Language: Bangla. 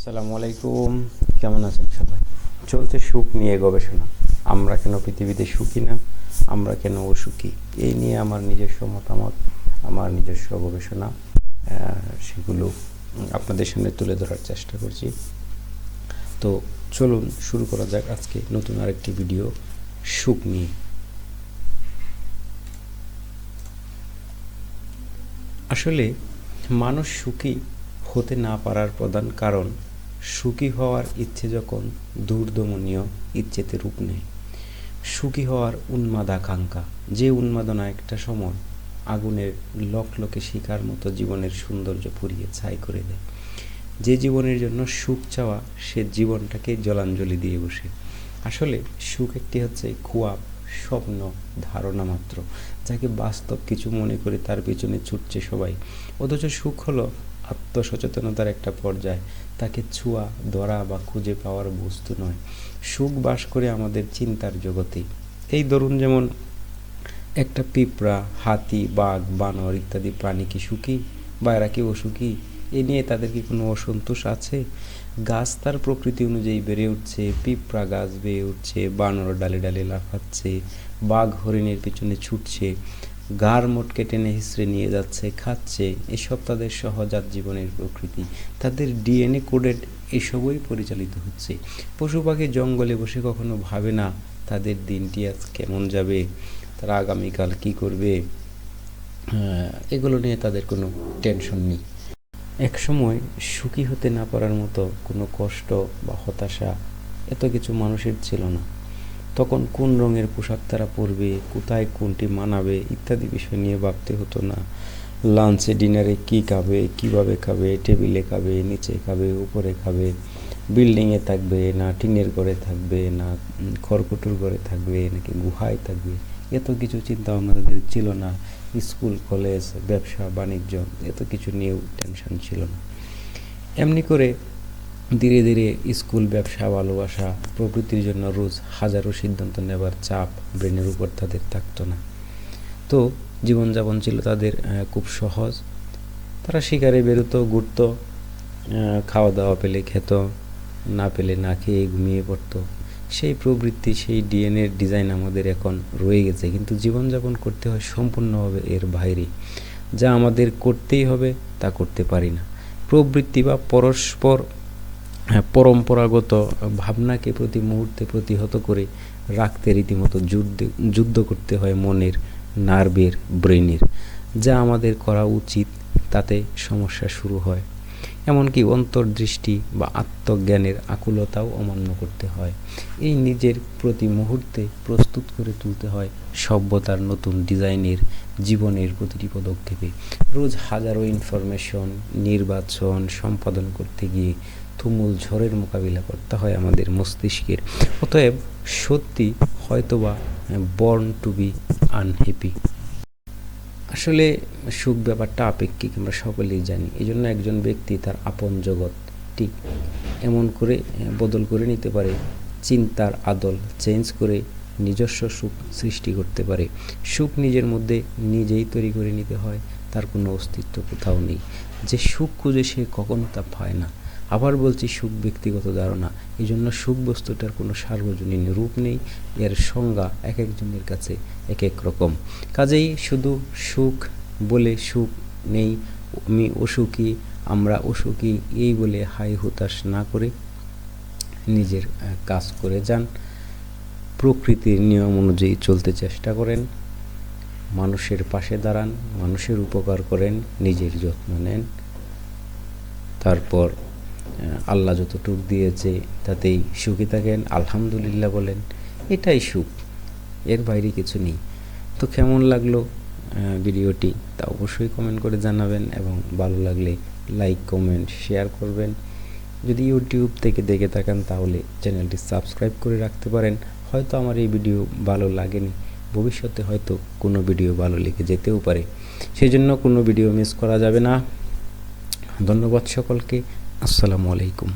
আসসালামু আলাইকুম। কেমন আছেন সবাই? চলছে সুখ নিয়ে গবেষণা। আমরা কেন পৃথিবীতে সুখী না, আমরা কেন অসুখী, এই নিয়ে আমার নিজস্ব মতামত, আমার নিজস্ব গবেষণা, সেগুলো আপনাদের সামনে তুলে ধরার চেষ্টা করছি। তো চলুন শুরু করা যাক আজকে নতুন আরেকটি ভিডিও সুখ নিয়ে। আসলে মানুষ সুখী হতে না পারার প্রধান কারণ, সুখী হওয়ার ইচ্ছে যখন দুর্দমনীয় ইচ্ছেতে রূপ নেয়। সুখী হওয়ার উন্মাদাকাঙ্ক্ষা, যে উন্মাদনা একটা সময় আগুনের লকলকে শিখার মতো জীবনের সৌন্দর্য পুড়িয়ে ছাই করে দেয়। যে জীবনের জন্য সুখ চাওয়া, সে জীবনটাকে জলাঞ্জলি দিয়ে বসে। আসলে সুখ একটি হচ্ছে খুয়াব, স্বপ্ন, ধারণা মাত্র, যাকে বাস্তব কিছু মনে করে তার পেছনে ছুটছে সবাই। অথচ সুখ হলো আত্মসচেতনতার একটা পর্যায়, তাকে ছোঁয়া, ধরা বা খুঁজে পাওয়ার বস্তু নয়। সুখ বাস করে আমাদের চিন্তার জগতে। এই ধরুন, যেমন একটা পিঁপড়া, হাতি, বাঘ, বানর ইত্যাদি প্রাণী কি সুখী বা এরা কি অসুখী? এ নিয়ে তাদের কি কোনো অসন্তোষ আছে? গাছ তার প্রকৃতি অনুযায়ী বেড়ে উঠছে, পিঁপড়া গাছ বেয়ে উঠছে, বানর ডালে ডালে লাফাচ্ছে, বাঘ হরিণের পিছনে ছুটছে, ঘাড় মোটকে টেনে হিসড়ে নিয়ে যাচ্ছে, খাচ্ছে। এসব তাদের সহজাত জীবনের প্রকৃতি, তাদের ডিএনএ কোডেড এসবই পরিচালিত হচ্ছে। পশু পাখি জঙ্গলে বসে কখনো ভাবে না তাদের দিনটি আজ কেমন যাবে, তারা আগামীকাল কি করবে, এগুলো নিয়ে তাদের কোনো টেনশন নেই। এক সময় সুখী হতে না পারার মতো কোনো কষ্ট বা হতাশা এত কিছু মানুষের ছিল না। তখন কোন রঙের পোশাক তারা পরবে, কোথায় কোনটি মানাবে ইত্যাদি বিষয় নিয়ে ভাবতে হতো না। লাঞ্চে ডিনারে কী খাবে, কীভাবে খাবে, টেবিলে খাবে, নিচে খাবে, উপরে খাবে, বিল্ডিংয়ে থাকবে না টিনের ঘরে থাকবে, না খড়কুটোর ঘরে থাকবে, নাকি গুহায় থাকবে, এত কিছু চিন্তা আমাদের ছিল না। স্কুল, কলেজ, ব্যবসা বাণিজ্য এত কিছু নিয়েও টেনশন ছিল না। এমনি করে ধীরে ধীরে স্কুল, ব্যবসা, ভালোবাসা প্রভৃতির জন্য রোজ হাজারো সিদ্ধান্ত নেবার চাপ ব্রেনের উপর তাদের থাকতো না। তো জীবনযাপন ছিল তাদের খুব সহজ। তারা শিকারে বেরোতো, ঘুরতো, খাওয়া দাওয়া পেলে খেত, না পেলে না খেয়ে ঘুমিয়ে পড়তো। সেই প্রবৃত্তি, সেই ডিএনএর ডিজাইন আমাদের এখন রয়ে গেছে, কিন্তু জীবনযাপন করতে হয় সম্পূর্ণভাবে এর বাইরে। যা আমাদের করতেই হবে তা করতে পারি না। প্রবৃত্তি বা পরম্পরাগত ভাবনাকে প্রতি মুহূর্তে প্রতিহত করে রাখতে রীতিমতো যুদ্ধ করতে হয় মনের, নার্ভের, ব্রেনের। যা আমাদের করা উচিত তাতে সমস্যা শুরু হয়। এমনকি অন্তর্দৃষ্টি বা আত্মজ্ঞানের আকুলতাও অমান্য করতে হয়। এই নিজের প্রতি মুহূর্তে প্রস্তুত করে তুলতে হয় সভ্যতার নতুন ডিজাইনের জীবনের প্রতিটি পদক্ষেপে। রোজ হাজারো ইনফরমেশন নির্বাচন সম্পাদন করতে গিয়ে তুমুল ঝড়ের মোকাবিলা করতে হয় আমাদের মস্তিষ্কের। অতএব সত্যি হয়তোবা বর্ন টু বি আনহ্যাপি। আসলে সুখ ব্যাপারটা আপেক্ষিক, আমরা সকলেই জানি। এই জন্য একজন ব্যক্তি তার আপন জগৎটি এমন করে বদল করে নিতে পারে, চিন্তার আদল চেঞ্জ করে নিজস্ব সুখ সৃষ্টি করতে পারে। সুখ নিজের মধ্যে নিজেই তৈরি করে নিতে হয়, তার কোনো অস্তিত্ব কোথাও নেই। যে সুখ খুঁজে সে কখনো তা পায় না। আবার বলছি, সুখ ব্যক্তিগত ধারণা। এই জন্য সুখ বস্তুটার কোনো সার্বজনীন রূপ নেই, এর সংজ্ঞা এক একজনের কাছে এক এক রকম। কাজেই শুধু সুখ বলে সুখ নেই, আমি অসুখী, আমরা অসুখী এই বলে হাই হুতাশ না করে নিজের কাজ করে যান, প্রকৃতির নিয়ম অনুযায়ী চলতে চেষ্টা করেন, মানুষের পাশে দাঁড়ান, মানুষের উপকার করেন, নিজের যত্ন নেন, তারপর আল্লাহ যতটুক দিয়েছে তাতেই সুখী থাকেন, আলহামদুলিল্লাহ বলেন। এটাই সুখ, এর বাইরে কিছু নেই। তো কেমন লাগলো ভিডিওটি তা অবশ্যই কমেন্ট করে জানাবেন, এবং ভালো লাগলে লাইক, কমেন্ট, শেয়ার করবেন। যদি ইউটিউব থেকে দেখে থাকেন তাহলে চ্যানেলটি সাবস্ক্রাইব করে রাখতে পারেন। হয়তো আমার এই ভিডিও ভালো লাগেনি, ভবিষ্যতে হয়তো কোনো ভিডিও ভালো লেগে যেতেও পারে, সেই জন্য কোনো ভিডিও মিস করা যাবে না। ধন্যবাদ সকলকে। আসসালামু আলাইকুম।